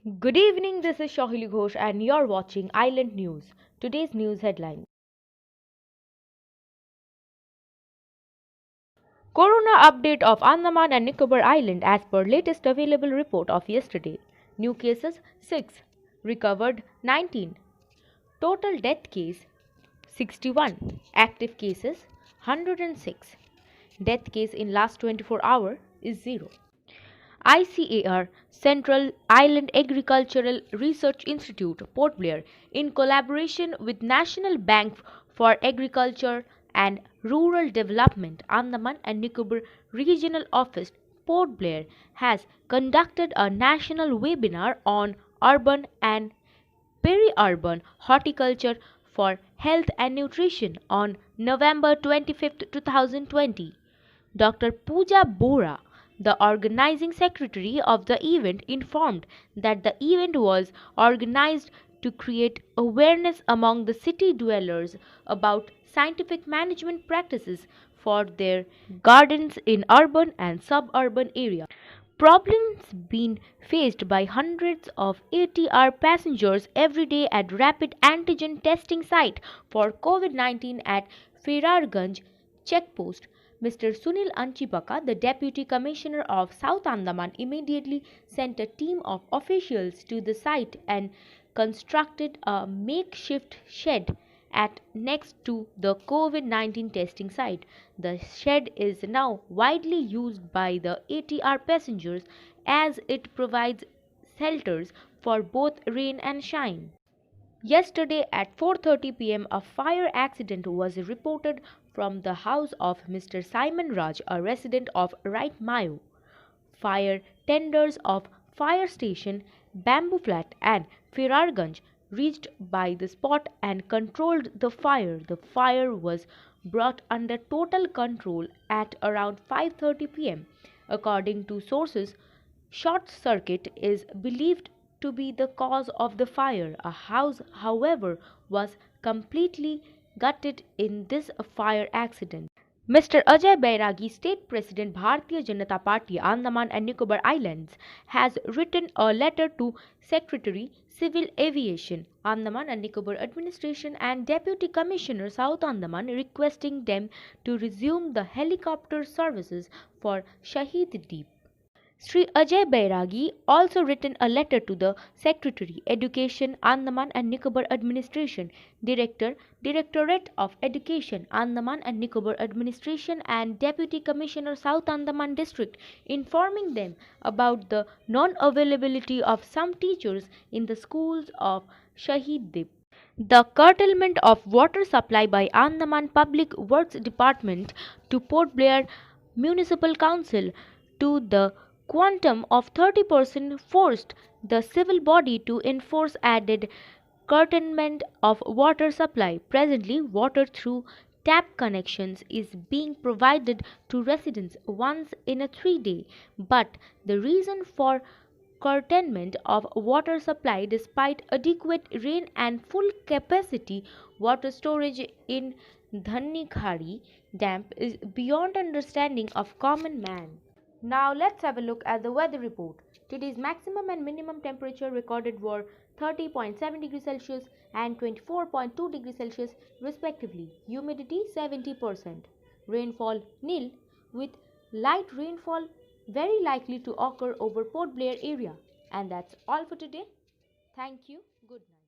Good evening, this is Shahili Ghosh and you're watching Island News. Today's news headline: Corona update of Andaman and Nicobar Island as per latest available report of yesterday. New cases 6, recovered 19, total death case 61, active cases 106, death case in last 24 hours is 0. ICAR, Central Island Agricultural Research Institute, Port Blair, in collaboration with National Bank for Agriculture and Rural Development, Andaman and Nicobar Regional Office, Port Blair, has conducted a national webinar on urban and peri-urban horticulture for health and nutrition on November 25, 2020. Dr. Pooja Bora, the organizing secretary of the event, informed that the event was organized to create awareness among the city dwellers about scientific management practices for their gardens in urban and suburban areas. Problems being faced by hundreds of ATR passengers every day at rapid antigen testing site for COVID-19 at Ferrarganj checkpost. Mr. Sunil Anchipaka, the Deputy Commissioner of South Andaman, immediately sent a team of officials to the site and constructed a makeshift shed at next to the COVID-19 testing site. The shed is now widely used by the ATR passengers as it provides shelters for both rain and shine. Yesterday at 4:30 p.m. a fire accident was reported from the house of Mr. Simon Raj, a resident of Right Mayo. Fire tenders of fire station Bamboo Flat and Firarganj reached by the spot and controlled the fire. The fire was brought under total control at around 5:30 p.m. According to sources, short circuit is believed to be the cause of the fire. A house, however, was completely gutted in this fire accident. Mr. Ajay Bairagi, State President Bharatiya Janata Party, Andaman and Nicobar Islands, has written a letter to Secretary Civil Aviation, Andaman and Nicobar Administration and Deputy Commissioner South Andaman requesting them to resume the helicopter services for Shahid Deep. Sri Ajay Bairagi also written a letter to the Secretary, Education, Andaman and Nicobar Administration, Director, Directorate of Education, Andaman and Nicobar Administration and Deputy Commissioner South Andaman District, informing them about the non-availability of some teachers in the schools of Shahid Dip. The curtailment of water supply by Andaman Public Works Department to Port Blair Municipal Council to the quantum of 30% forced the civil body to enforce added curtailment of water supply. Presently, water through tap connections is being provided to residents once in a 3 day, but the reason for curtailment of water supply despite adequate rain and full capacity water storage in Dhannikhari Dam is beyond understanding of common man. Now let's have a look at the weather report. Today's maximum and minimum temperature recorded were 30.7 degrees Celsius and 24.2 degrees Celsius respectively. Humidity 70%. Rainfall nil, with light rainfall very likely to occur over Port Blair area. And that's all for today. Thank you. Good night.